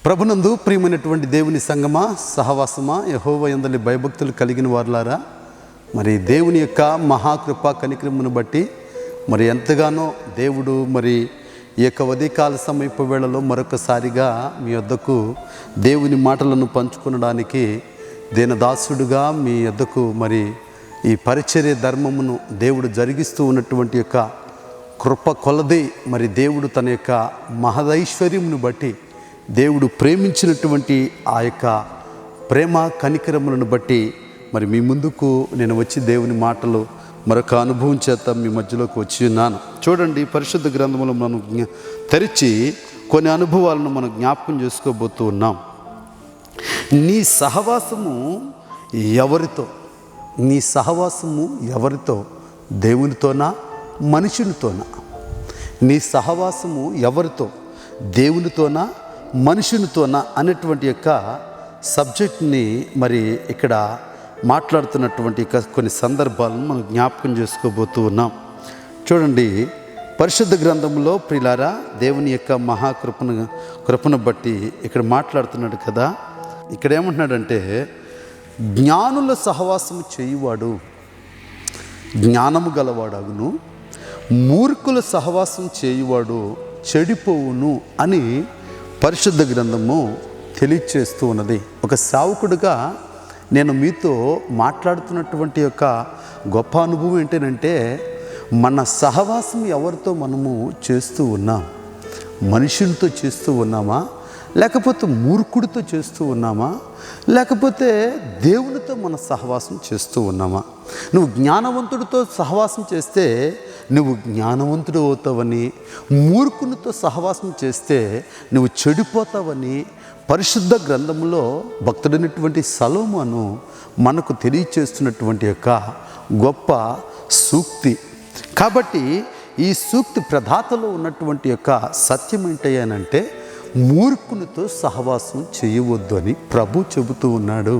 ప్రభునందు ప్రియమైనటువంటి దేవుని సంగమా, సహవాసమా, యెహోవా యందలి భయభక్తులు కలిగిన వారులారా, మరి దేవుని యొక్క మహాకృప కనికరమును బట్టి మరి ఎంతగానో దేవుడు మరి ఈ యొక్క ఉదయకాల సమీప వేళలో మరొకసారిగా మీ వద్దకు దేవుని మాటలను పంచుకొనడానికి దీనదాసుడుగా మీ వద్దకు మరి ఈ పరిచర్య ధర్మమును దేవుడు జరిగిస్తూ ఉన్నటువంటి యొక్క కృప కొలది మరి దేవుడు తన యొక్క మహదైశ్వర్యమును బట్టి దేవుడు ప్రేమించినటువంటి ఆ యొక్క ప్రేమ కనికరములను బట్టి మరి మీ ముందుకు నేను వచ్చి దేవుని మాటలు మరొక అనుభవం చేత మీ మధ్యలోకి వచ్చి ఉన్నాను. చూడండి, పరిశుద్ధ గ్రంథములు మనం తెరిచి కొన్ని అనుభవాలను మనం జ్ఞాపకం చేసుకోబోతూ ఉన్నాం. నీ సహవాసము ఎవరితో? నీ సహవాసము ఎవరితో? దేవునితోనా, మనుషునితోనా? నీ సహవాసము ఎవరితో? దేవునితోనా, మనుషునితోనా అనేటువంటి యొక్క సబ్జెక్ట్ని మరి ఇక్కడ మాట్లాడుతున్నటువంటి కొన్ని సందర్భాలను మనం జ్ఞాపకం చేసుకోబోతూ ఉన్నాం. చూడండి, పరిశుద్ధ గ్రంథంలో ప్రియులారా, దేవుని యొక్క కృపను బట్టి ఇక్కడ మాట్లాడుతున్నాడు కదా. ఇక్కడ ఏమంటున్నాడంటే, జ్ఞానుల సహవాసము చేయువాడు జ్ఞానము గలవాడగును, మూర్ఖుల సహవాసం చేయువాడు చెడిపోవును అని పరిశుద్ధ గ్రంథము తెలియచేస్తూ ఉన్నది. ఒక సేవకుడిగా నేను మీతో మాట్లాడుతున్నటువంటి యొక్క గొప్ప అనుభవం ఏంటంటే, మన సహవాసం ఎవరితో మనము చేస్తూ ఉన్నాం? మనుషులతో చేస్తూ ఉన్నామా, లేకపోతే మూర్ఖుడితో చేస్తూ ఉన్నామా, లేకపోతే దేవునితో మన సహవాసం చేస్తూ ఉన్నామా? నువ్వు జ్ఞానవంతుడితో సహవాసం చేస్తే నువ్వు జ్ఞానవంతుడు అవుతావని, మూర్ఖునితో సహవాసం చేస్తే నువ్వు చెడిపోతావని పరిశుద్ధ గ్రంథంలో భక్తుడైనటువంటి సొలొమోను మనకు తెలియచేస్తున్నటువంటి యొక్క గొప్ప సూక్తి. కాబట్టి ఈ సూక్తి ప్రదాతలో ఉన్నటువంటి యొక్క సత్యం ఏంటయ్యానంటే, మూర్ఖునితో సహవాసం చేయవద్దు అని ప్రభు చెబుతూ ఉన్నాడు.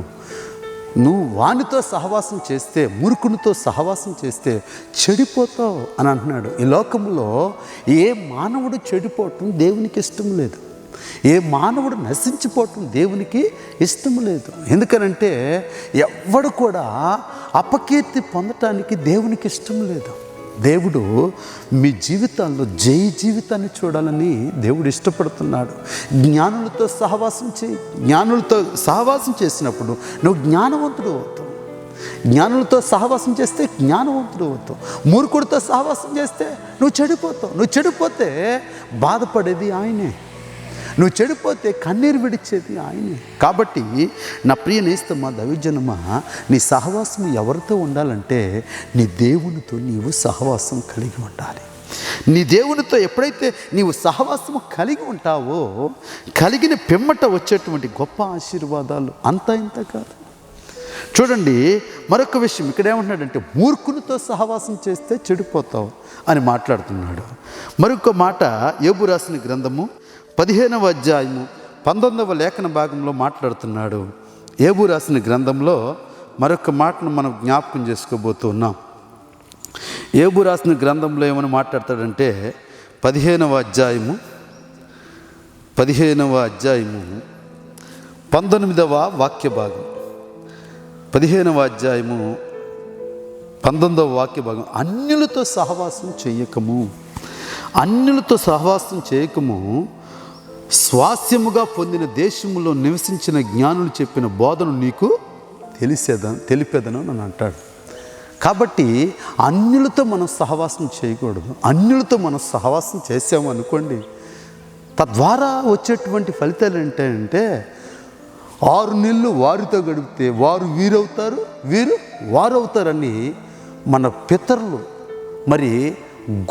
నువ్వు వానితో సహవాసం చేస్తే, మూర్ఖునితో సహవాసం చేస్తే చెడిపోతావు అని అంటున్నాడు. ఈ లోకంలో ఏ మానవుడు చెడిపోవటం దేవునికి ఇష్టం లేదు. ఏ మానవుడు నశించిపోవటం దేవునికి ఇష్టం లేదు. ఎందుకనంటే ఎవడు కూడా అపకీర్తి పొందటానికి దేవునికి ఇష్టం లేదు. దేవుడు మీ జీవితాల్లో జయ జీవితాన్ని చూడాలని దేవుడు ఇష్టపడుతున్నాడు. జ్ఞానులతో సహవాసం చేయి. జ్ఞానులతో సహవాసం చేసినప్పుడు నువ్వు జ్ఞానవంతుడు అవుతావు. జ్ఞానులతో సహవాసం చేస్తే జ్ఞానవంతుడు అవుతావు. మూర్ఖుడితో సహవాసం చేస్తే నువ్వు చెడిపోతావు. నువ్వు చెడిపోతే బాధపడేది ఆయనే. నువ్వు చెడిపోతే కన్నీరు విడిచేది ఆయనే. కాబట్టి నా ప్రియ నేస్తమా, దైవజనమా, నీ సహవాసం ఎవరితో ఉండాలంటే నీ దేవునితో నీవు సహవాసం కలిగి ఉండాలి. నీ దేవునితో ఎప్పుడైతే నీవు సహవాసం కలిగి ఉంటావో, కలిగిన పిమ్మట వచ్చేటువంటి గొప్ప ఆశీర్వాదాలు అంతా ఇంత కాదు. చూడండి, మరొక విషయం ఇక్కడ ఏమంటున్నాడంటే, మూర్ఖునితో సహవాసం చేస్తే చెడిపోతావు అని మాట్లాడుతున్నాడు. మరొక మాట యోబు రాసిన గ్రంథము 15వ అధ్యాయము 19వ లేఖన భాగంలో మాట్లాడుతున్నాడు. యోబు రాసిన గ్రంథంలో మరొక మాటను మనం జ్ఞాపకం చేసుకోబోతున్నాం. యోబు రాసిన గ్రంథంలో ఏమని మాట్లాడతాడంటే, 15వ అధ్యాయము 19వ వాక్య భాగం, 15వ అధ్యాయము 19వ వాక్య భాగం, అన్యులతో సహవాసం చేయకము, అన్యులతో సహవాసం చేయకము, స్వాస్యముగా పొందిన దేశములో నివసించిన జ్ఞానులు చెప్పిన బోధను నీకు తెలిపేదను అని అంటాడు. కాబట్టి అన్యులతో మనం సహవాసం చేయకూడదు. అన్యులతో మనం సహవాసం చేసాము అనుకోండి, తద్వారా వచ్చేటువంటి ఫలితాలు ఏంటంటే, 6 నెలలు వారితో గడిపితే వారు వీరవుతారు, వీరు వారవుతారని మన పితరులు మరి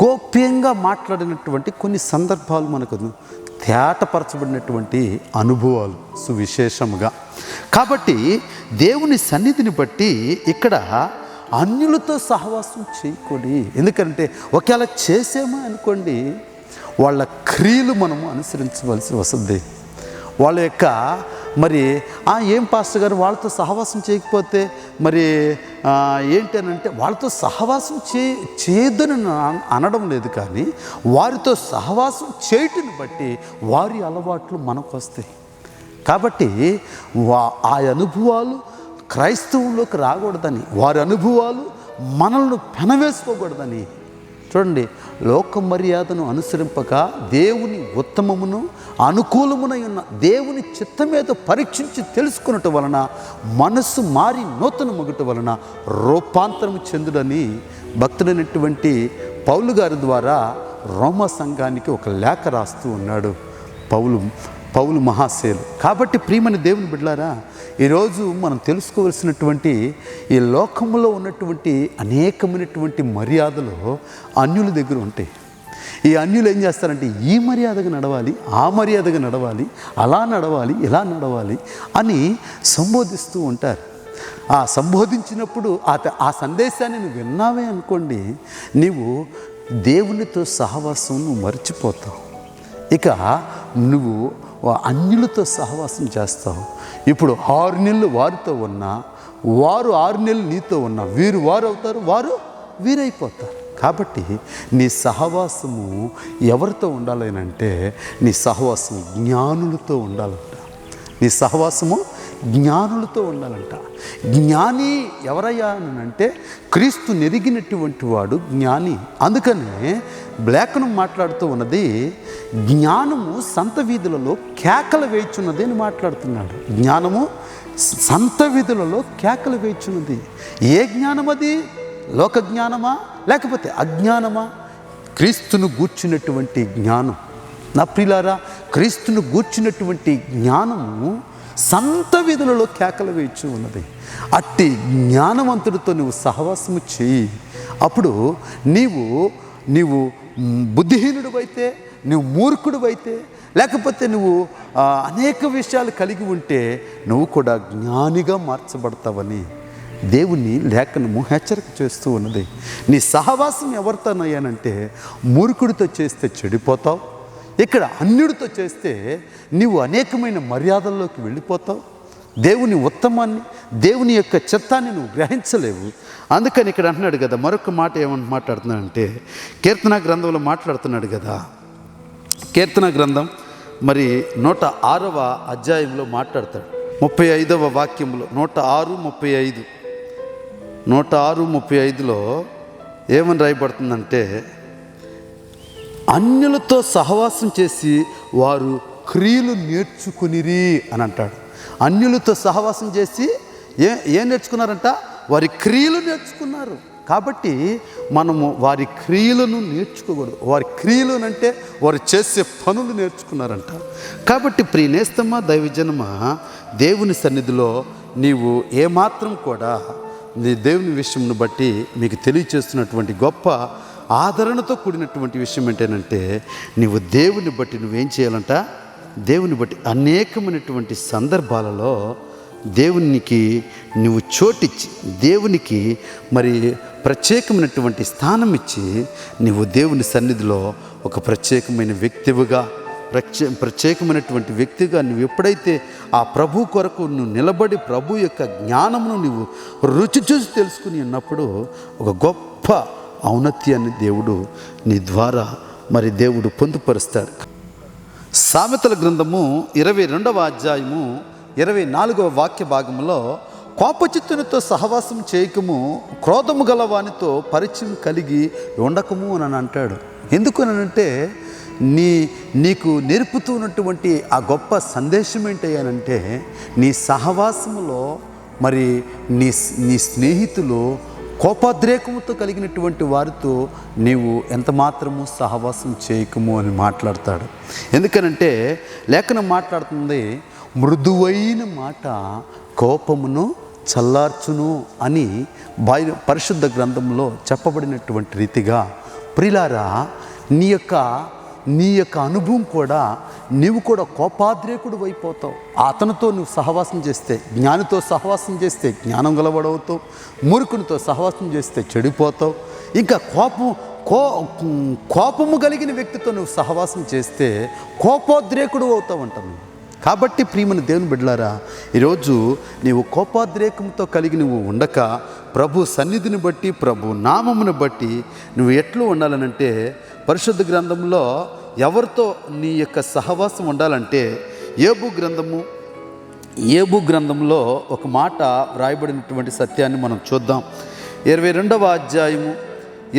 గోప్యంగా మాట్లాడినటువంటి కొన్ని సందర్భాలు మనకు తేటపరచబడినటువంటి అనుభవాలు సువిశేషముగా. కాబట్టి దేవుని సన్నిధిని బట్టి ఇక్కడ అన్యులతో సహవాసం చేయకూడదు. ఎందుకంటే ఒకవేళ చేసామో అనుకోండి, వాళ్ళ క్రియలు మనము అనుసరించవలసి వస్తుంది. వాళ్ళ యొక్క మరి ఏం పాస్టర్ గారు వాళ్ళతో సహవాసం చేయకపోతే మరి ఏంటి అని అంటే, వాళ్ళతో సహవాసం చేయొద్దని అనడం లేదు, కానీ వారితో సహవాసం చేయటం బట్టి వారి అలవాట్లు మనకు వస్తాయి. కాబట్టి ఆ అనుభవాలు క్రైస్తవంలోకి రాకూడదని, వారి అనుభవాలు మనల్ని పెనవేసుకోకూడదని. చూడండి, లోక మర్యాదను అనుసరింపక దేవుని ఉత్తమమును అనుకూలమునై ఉన్న దేవుని చిత్తమేదో పరీక్షించి తెలుసుకున్నట్టు వలన మనస్సు మారి నూతన మగుట వలన రూపాంతరము చెందుడని భక్తుడైనటువంటి పౌలు గారి ద్వారా రోమా సంఘానికి ఒక లేఖ రాస్తూ ఉన్నాడు పౌలు మహాశయులు. కాబట్టి ప్రియమైన దేవుని బిడ్డలారా, ఈరోజు మనం తెలుసుకోవలసినటువంటి ఈ లోకంలో ఉన్నటువంటి అనేకమైనటువంటి మర్యాదలు అన్యుల దగ్గర ఉంటాయి. ఈ అన్యులు ఏం చేస్తారంటే ఈ మర్యాదగా నడవాలి, ఆ మర్యాదగా నడవాలి, అలా నడవాలి, ఇలా నడవాలి అని సంబోధిస్తూ ఉంటారు. ఆ సంబోధించినప్పుడు ఆ సందేశాన్ని నువ్వు విన్నావే అనుకోండి, నీవు దేవునితో సహవాసం నువ్వు మర్చిపోతావు. ఇక నువ్వు అన్యులతో సహవాసం చేస్తావు. ఇప్పుడు 6 నెలలు వారితో ఉన్నా, వారు 6 నెలలు నీతో ఉన్నా, వీరు వారు అవుతారు, వారు వీరైపోతారు. కాబట్టి నీ సహవాసము ఎవరితో ఉండాలనంటే నీ సహవాసం జ్ఞానులతో ఉండాలంట. నీ సహవాసము జ్ఞానులతో ఉండాలంట. జ్ఞాని ఎవరయ్యా అంటే క్రీస్తు నెరిగినటువంటి వాడు జ్ఞాని. అందుకనే లేఖనం మాట్లాడుతూ ఉన్నది, జ్ఞానము సంత వీధులలో కేకలు వేయుచున్నది అని మాట్లాడుతున్నాడు. జ్ఞానము సంత వీధులలో కేకలు వేయుచున్నది. ఏ జ్ఞానం అది? లోక జ్ఞానమా లేకపోతే అజ్ఞానమా? క్రీస్తును గూర్చినటువంటి జ్ఞానం. నా ప్రియులారా, క్రీస్తును గూర్చినటువంటి జ్ఞానము సంత వీధులలో కేకలు వేయచ్చు ఉన్నది. అట్టి జ్ఞానవంతుడితో నువ్వు సహవాసము చేయి. అప్పుడు నీవు బుద్ధిహీనుడు అయితే, నువ్వు మూర్ఖుడు అయితే, లేకపోతే నువ్వు అనేక విషయాలు కలిగి ఉంటే నువ్వు కూడా జ్ఞానిగా మార్చబడతావని దేవుని లేఖనము హెచ్చరిక చేస్తూ ఉన్నది. నీ సహవాసం ఎవరితోనయ్యానంటే మూర్ఖుడితో చేస్తే చెడిపోతావు. ఇక్కడ అన్యుడితో చేస్తే నీవు అనేకమైన మర్యాదల్లోకి వెళ్ళిపోతావు. దేవుని ఉత్తమాన్ని, దేవుని యొక్క చిత్తాన్ని నువ్వు గ్రహించలేవు. అందుకని ఇక్కడ అంటున్నాడు కదా, మరొక మాట ఏమని మాట్లాడుతున్నాడంటే కీర్తన గ్రంథంలో మాట్లాడుతున్నాడు కదా. కీర్తన గ్రంథం మరి 106వ అధ్యాయంలో మాట్లాడతాడు. 35వ వాక్యంలో 106:35 106:35లో ఏమని రాయబడుతుందంటే, అన్యులతో సహవాసం చేసి వారు క్రియలు నేర్చుకునిరి అని అంటాడు. అన్యులతో సహవాసం చేసి ఏం నేర్చుకున్నారంట? వారి క్రియలు నేర్చుకున్నారు. కాబట్టి మనము వారి క్రియలను నేర్చుకోకూడదు. వారి క్రియలు అంటే వారు చేసే పనులు నేర్చుకున్నారంట. కాబట్టి ప్రియనేస్తమా, దైవజనమా, దేవుని సన్నిధిలో నీవు ఏమాత్రం కూడా నీ దేవుని విషయంను బట్టి మీకు తెలియచేస్తున్నటువంటి గొప్ప ఆదరణతో కూడినటువంటి విషయం ఏంటంటే, నీవు దేవుని బట్టి నువ్వేం చేయాలంట? దేవుని బట్టి అనేకమైనటువంటి సందర్భాలలో దేవునికి నువ్వు చోటిచ్చి, దేవునికి మరి ప్రత్యేకమైనటువంటి స్థానం ఇచ్చి, నువ్వు దేవుని సన్నిధిలో ఒక ప్రత్యేకమైన వ్యక్తిగా ప్రత్యేకమైనటువంటి వ్యక్తిగా నువ్వు ఎప్పుడైతే ఆ ప్రభు కొరకు నువ్వు నిలబడి ప్రభు యొక్క జ్ఞానమును నువ్వు రుచి చూసి తెలుసుకుని ఉన్నప్పుడు ఒక గొప్ప ఔన్నత్యాన్ని దేవుడు నీ ద్వారా మరి దేవుడు పొందుపరుస్తాడు. సామెతల గ్రంథము 22వ అధ్యాయము 24వ వాక్య భాగంలో, కోపచిత్తునితో సహవాసం చేయకము, క్రోధము గల వానితో పరిచయం కలిగి ఉండకము అని అంటాడు. ఎందుకు అని అంటే నీకు నేర్పుతూ ఉన్నటువంటి ఆ గొప్ప సందేశం ఏంటంటే, నీ సహవాసములో మరి నీ స్నేహితులు కోపోద్రేకముతో కలిగినటువంటి వారితో నీవు ఎంత మాత్రము సహవాసం చేయకము అని మాట్లాడతాడు. ఎందుకనంటే లేఖనం మాట్లాడుతుంది, మృదువైన మాట కోపమును చల్లార్చును అని పరిశుద్ధ గ్రంథంలో చెప్పబడినటువంటి రీతిగా, ప్రియులారా, నీ యొక్క అనుభవం కూడా నీవు కూడా కోపాద్రేకుడు అయిపోతావు. అతనితో నువ్వు సహవాసం చేస్తే, జ్ఞానితో సహవాసం చేస్తే జ్ఞానం గలవాడవుతావు, మూర్ఖునితో సహవాసం చేస్తే చెడిపోతావు. ఇంకా కోపము కలిగిన వ్యక్తితో నువ్వు సహవాసం చేస్తే కోపోద్రేకుడు అవుతావు అంటాను. కాబట్టి ప్రియమైన దేవుని బిడ్డలారా, ఈరోజు నీవు కోపాద్రేకంతో కలిగి నువ్వు ఉండక, ప్రభు సన్నిధిని బట్టి, ప్రభు నామమును బట్టి నువ్వు ఎట్లు ఉండాలనంటే, పరిశుద్ధ గ్రంథంలో ఎవరితో నీ యొక్క సహవాసం ఉండాలంటే, యోబు గ్రంథము యోబు గ్రంథంలో ఒక మాట వ్రాయబడినటువంటి సత్యాన్ని మనం చూద్దాం. 22వ అధ్యాయము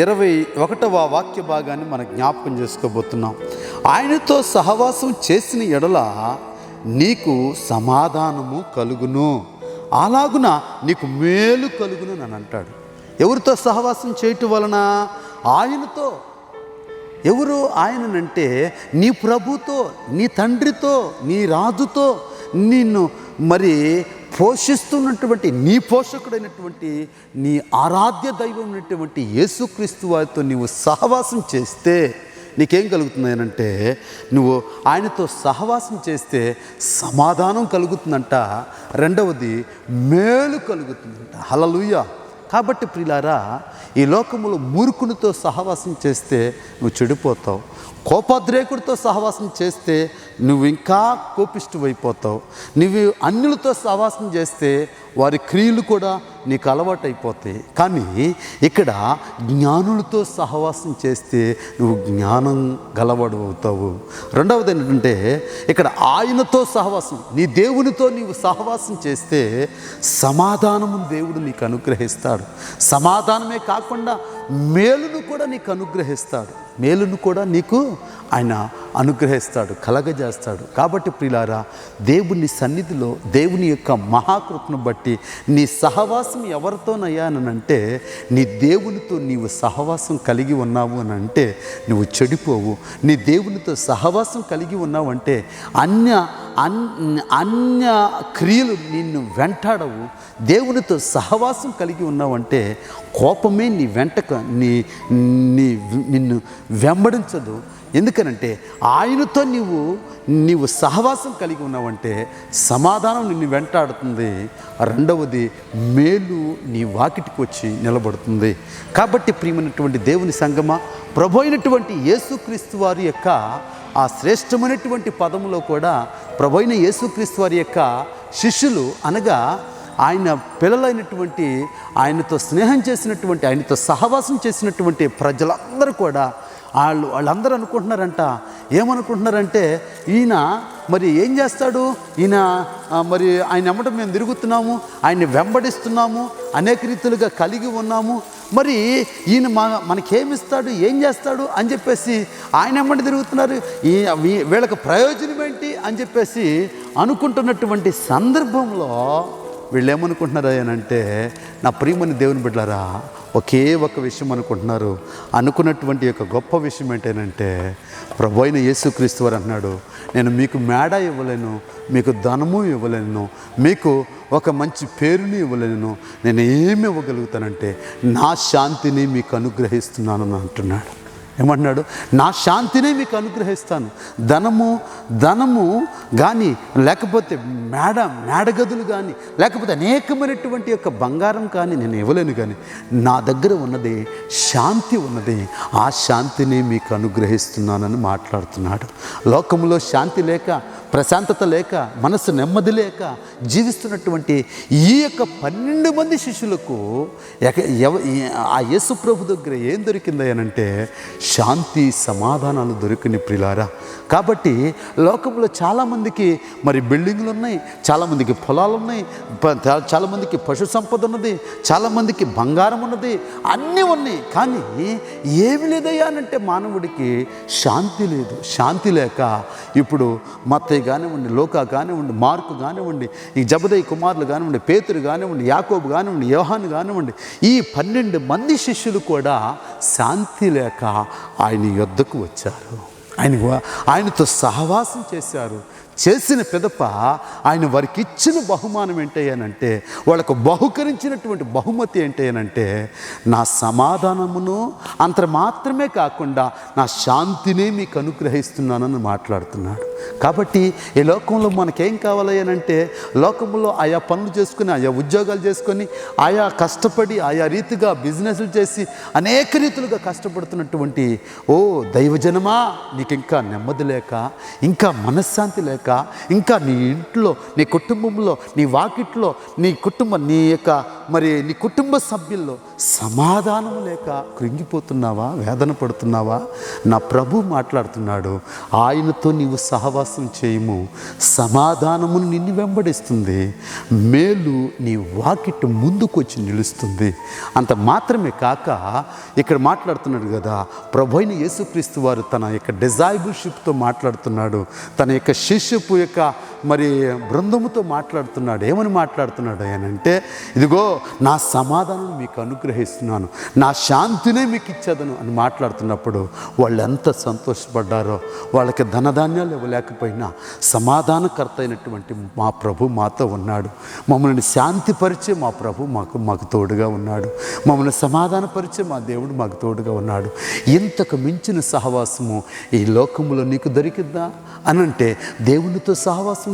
21వ వాక్య భాగాన్ని మనం జ్ఞాపకం చేసుకోబోతున్నాం. ఆయనతో సహవాసం చేసిన ఎడల నీకు సమాధానము కలుగును, అలాగున నీకు మేలు కలుగును అని అంటాడు. ఎవరితో సహవాసం చేయటం వలన? ఆయనతో. ఎవరు ఆయనంటే నీ ప్రభుతో, నీ తండ్రితో, నీ రాజుతో, నిన్ను మరి పోషిస్తున్నటువంటి నీ పోషకుడైనటువంటి నీ ఆరాధ్య దైవం ఉన్నటువంటి యేసుక్రీస్తు వారితో నీవు సహవాసం చేస్తే నీకేం కలుగుతుంది అంటే, నువ్వు ఆయనతో సహవాసం చేస్తే సమాధానం కలుగుతుందంట. రెండవది మేలు కలుగుతుందంట. హల్లెలూయా. కాబట్టి ప్రియులారా, ఈ లోకములో మూర్ఖునితో సహవాసం చేస్తే నువ్వు చెడిపోతావు. కోపోద్రేకుడితో సహవాసం చేస్తే నువ్వు ఇంకా కోపిష్ఠువైపోతావు. నువ్వు అన్యులతో సహవాసం చేస్తే వారి క్రియలు కూడా నీకు అలవాటైపోతాయి. కానీ ఇక్కడ జ్ఞానులతో సహవాసం చేస్తే నువ్వు జ్ఞానం గలవాడు అవుతావు. రెండవది ఏంటంటే, ఇక్కడ ఆయనతో సహవాసం, నీ దేవునితో నీవు సహవాసం చేస్తే సమాధానము దేవుడు నీకు అనుగ్రహిస్తాడు. సమాధానమే కాకుండా మేలును కూడా నీకు అనుగ్రహిస్తాడు. మేలును కూడా నీకు ఆయన అనుగ్రహిస్తాడు, కలగజేస్తాడు. కాబట్టి ప్రియులారా, దేవుని సన్నిధిలో దేవుని యొక్క మహాకృపను బట్టి నీ సహవాసం ఎవరితోనయ్యా అని అంటే, నీ దేవునితో నీవు సహవాసం కలిగి ఉన్నావు అని అంటే నువ్వు చెడిపోవు. నీ దేవునితో సహవాసం కలిగి ఉన్నావు అంటే అన్య క్రియలు నిన్ను వెంటాడవు. దేవునితో సహవాసం కలిగి ఉన్నావంటే కోపమే నీ వెంటక నిన్ను వెంబడించదు. ఎందుకనంటే ఆయనతో నీవు సహవాసం కలిగి ఉన్నావంటే సమాధానం నిన్ను వెంటాడుతుంది. రెండవది మేలు నీ వాకిటికి వచ్చి నిలబడుతుంది. కాబట్టి ప్రియమైనటువంటి దేవుని సంగమా, ప్రభు అయినటువంటి యేసుక్రీస్తు వారి యొక్క ఆ శ్రేష్టమైనటువంటి పదములో కూడా ప్రభు అయిన యేసుక్రీస్తు వారి యొక్క శిష్యులు అనగా ఆయన పిల్లలైనటువంటి, ఆయనతో స్నేహం చేసినటువంటి, ఆయనతో సహవాసం చేసినటువంటి ప్రజలందరూ కూడా వాళ్ళందరూ అనుకుంటున్నారంట. ఏమనుకుంటున్నారంటే, ఈయన మరి ఏం చేస్తాడు, ఈయన మరి ఆయన ఎమ్మట మేము తిరుగుతున్నాము, ఆయన్ని వెంబడిస్తున్నాము, అనేక రీతులుగా కలిగి ఉన్నాము, మరి ఈయన మనకేమిస్తాడు, ఏం చేస్తాడు అని చెప్పేసి ఆయన ఎమ్మట తిరుగుతున్నారు. వీళ్ళకి ప్రయోజనం ఏంటి అని చెప్పేసి అనుకుంటున్నటువంటి సందర్భంలో వీళ్ళు ఏమనుకుంటున్నారు అంటే, నా ప్రియమని దేవుని బిడ్డలారా, ఒకే ఒక విషయం అనుకుంటున్నారు. అనుకున్నటువంటి యొక్క గొప్ప విషయం ఏంటంటే, ప్రభు అయిన యేసుక్రీస్తు వారు అన్నాడు, నేను మీకు మేడ ఇవ్వలేను, మీకు ధనము ఇవ్వలేను, మీకు ఒక మంచి పేరుని ఇవ్వలేను, నేను ఏమి ఇవ్వగలుగుతానంటే నా శాంతిని మీకు అనుగ్రహిస్తున్నానని అంటున్నాడు. ఏమంటున్నాడు? నా శాంతినే మీకు అనుగ్రహిస్తాను. ధనము కానీ, లేకపోతే మేడగదులు కానీ, లేకపోతే అనేకమైనటువంటి యొక్క బంగారం కానీ నేను ఇవ్వలేను. కానీ నా దగ్గర ఉన్నది శాంతి ఉన్నది, ఆ శాంతిని మీకు అనుగ్రహిస్తున్నానని మాట్లాడుతున్నాడు. లోకంలో శాంతి లేక, ప్రశాంతత లేక, మనసు నెమ్మది లేక జీవిస్తున్నటువంటి ఈ యొక్క 12 మంది శిష్యులకు ఆ యేసు ప్రభు దగ్గర ఏం దొరికింది అనంటే శాంతి, సమాధానాలు దొరికిన ప్రియులారా. కాబట్టి లోకంలో చాలామందికి మరి బిల్డింగ్లు ఉన్నాయి, చాలామందికి పొలాలు ఉన్నాయి, చాలామందికి పశు సంపద ఉన్నది, చాలామందికి బంగారం ఉన్నది, అన్నీ ఉన్నాయి. కానీ ఏమి లేదయ్యా అనంటే మానవుడికి శాంతి లేదు. శాంతి లేక ఇప్పుడు మత్తయి కానివ్వండి, లోకా కానివ్వండి, మార్కు కానివ్వండి, ఈ జబదయి కుమారులు కానివ్వండి, పేతురు కానివ్వండి, యాకోబు కానివ్వండి, యోహాను కానివ్వండి, ఈ 12 మంది శిష్యులు కూడా శాంతి లేక ఆయన యొద్దకు వచ్చారు. ఆయనతో సహవాసం చేశారు. చేసిన పిదప ఆయన వారికి ఇచ్చిన బహుమానం ఏంటయ్యానంటే, వాళ్ళకు బహుకరించినటువంటి బహుమతి ఏంటయ్యానంటే, నా సమాధానమును అంత మాత్రమే కాకుండా నా శాంతినే మీకు అనుగ్రహిస్తున్నానని మాట్లాడుతున్నాడు. కాబట్టి ఈ లోకంలో మనకేం కావాలి అనంటే, లోకంలో ఆయా పనులు చేసుకుని, ఆయా ఉద్యోగాలు చేసుకొని, ఆయా కష్టపడి, ఆయా రీతిగా బిజినెస్లు చేసి అనేక రీతులుగా కష్టపడుతున్నటువంటి దైవజనమా, నీకు ఇంకా నెమ్మది లేక, ఇంకా మనశ్శాంతి లేక, ఇంకా నీ ఇంట్లో, నీ కుటుంబంలో, నీ వాకిట్లో, నీ కుటుంబ సభ్యుల్లో సమాధానం లేక కృంగిపోతున్నావా, వేదన పడుతున్నావా? నా ప్రభు మాట్లాడుతున్నాడు, ఆయనతో నీవు సహవాసం చేయము, సమాధానమును నిన్ను వెంబడిస్తుంది, మేలు నీ వాకిట ముందుకొచ్చి నిలుస్తుంది. అంత మాత్రమే కాక ఇక్కడ మాట్లాడుతున్నాడు కదా, ప్రభువైన యేసుక్రీస్తు వారు తన యొక్క డిజైబుల్షిప్తో మాట్లాడుతున్నాడు, తన యొక్క శిష్యపు యొక్క మరి బృందముతో మాట్లాడుతున్నాడు. ఏమని మాట్లాడుతున్నాడు అంటే, ఇదిగో నా సమాధానం మీకు అనుగ్రహిస్తున్నాను, నా శాంతినే మీకు ఇచ్చేదను అని మాట్లాడుతున్నప్పుడు వాళ్ళు ఎంత సంతోషపడ్డారో. వాళ్ళకి ధనధాన్యాలు ఇవ్వలేకపోయినా సమాధానకర్త అయినటువంటి మా ప్రభు మాతో ఉన్నాడు, మమ్మల్ని శాంతిపరిచే మా ప్రభు మాకు తోడుగా ఉన్నాడు, మమ్మల్ని సమాధానపరిచే మా దేవుడు మాకు తోడుగా ఉన్నాడు. ఇంతకు మించిన సహవాసము ఈ లోకంలో నీకు దొరికిద్దా అని అంటే, దేవునితో సహవాసం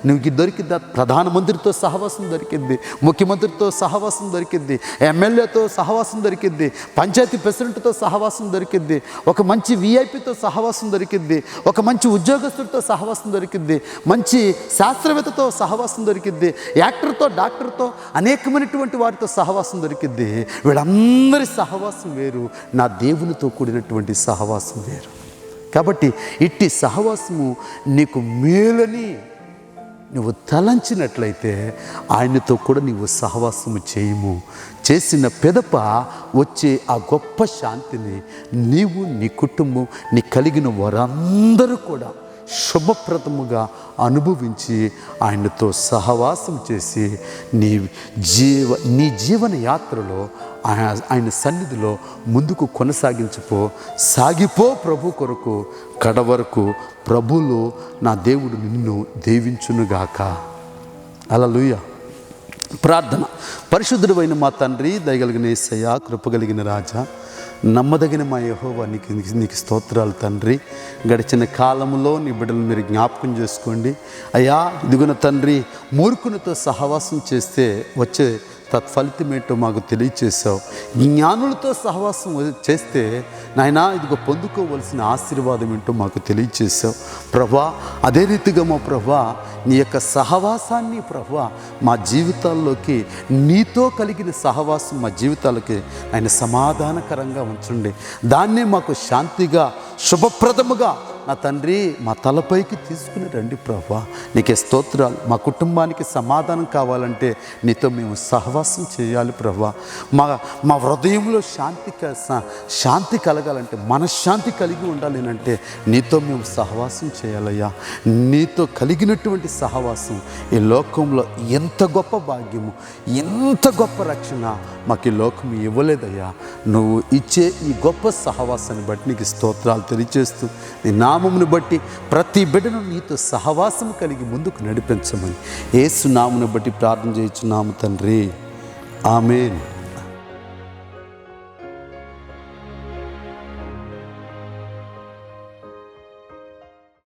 నీకు దొరికిద్దా? ప్రధానమంత్రితో సహవాసం దొరికిద్ది, ముఖ్యమంత్రితో సహవాసం దొరికిద్ది, ఎమ్మెల్యేతో సహవాసం దొరికిద్ది, పంచాయతీ ప్రెసిడెంట్తో సహవాసం దొరికిద్ది, ఒక మంచి విఐపితో సహవాసం దొరికిద్ది, ఒక మంచి ఉద్యోగస్తుడితో సహవాసం దొరికిద్ది, మంచి శాస్త్రవేత్తతో సహవాసం దొరికిద్ది, యాక్టర్తో, డాక్టర్తో, అనేకమైనటువంటి వారితో సహవాసం దొరికిద్ది. వీళ్ళందరి సహవాసం వేరు, నా దేవునితో కూడినటువంటి సహవాసం వేరు. కాబట్టి ఇట్టి సహవాసము నీకు మేలని నువ్వు తలంచినట్లయితే ఆయనతో కూడా నీవు సహవాసము చేయము. చేసిన పిదప వచ్చే ఆ గొప్ప శాంతిని నీవు, నీ కుటుంబం, నీ కలిగిన వారందరూ కూడా శుభప్రదముగా అనుభవించి ఆయనతో సహవాసం చేసి నీ జీవన యాత్రలో ఆయన సన్నిధిలో ముందుకు సాగిపో ప్రభు కొరకు కడవరకు. ప్రభులో నా దేవుడు నిన్ను దీవించునుగాక. హల్లెలూయా. ప్రార్థన. పరిశుద్ధుడైన మా తండ్రి, దయగలిగిన యేసయ్యా, కృపగలిగిన రాజా, నమ్మదగిన మా యెహోవా, నీకు స్తోత్రాలు తండ్రి. గడిచిన కాలంలో నీ బిడ్డలు మీరు జ్ఞాపకం చేసుకోండి అయ్యా. ఇదిగున తండ్రి, మూర్ఖునితో సహవాసం చేస్తే వచ్చే తత్ఫలితమేంటో మాకు తెలియచేసావు. జ్ఞానులతో సహవాసం చేస్తే నాయనా ఇదిగో పొందుకోవలసిన ఆశీర్వాదం ఏంటో మాకు తెలియచేసావు ప్రభా. అదే రీతిగా మా ప్రభా, నీ యొక్క సహవాసాన్ని ప్రభా మా జీవితాల్లోకి, నీతో కలిగిన సహవాసం మా జీవితాలకి ఆయన సమాధానకరంగా ఉంచండి. దాన్నే మాకు శాంతిగా, శుభప్రదముగా నా తండ్రి మా తలపైకి తీసుకుని రండి ప్రభా. నీకే స్తోత్రాలు. మా కుటుంబానికి సమాధానం కావాలంటే నీతో మేము సహవాసం చేయాలి ప్రభా. మా హృదయంలో శాంతి కలగాలంటే, మనశ్శాంతి కలిగి ఉండాలి అంటే నీతో మేము సహవాసం చేయాలయ్యా. నీతో కలిగినటువంటి సహవాసం ఈ లోకంలో ఎంత గొప్ప భాగ్యము, ఎంత గొప్ప రక్షణ మాకు ఈ లోకం ఇవ్వలేదయ్యా. నువ్వు ఇచ్చే ఈ గొప్ప సహవాసాన్ని బట్టి నీకు స్తోత్రాలు తెలియజేస్తూ, నీ నామమును బట్టి ప్రతి బిడ్డను నీతో సహవాసం కలిగి ముందుకు నడిపించమని యేసు నామమును బట్టి ప్రార్థన చేయుచున్నాము తండ్రి. ఆమేన్.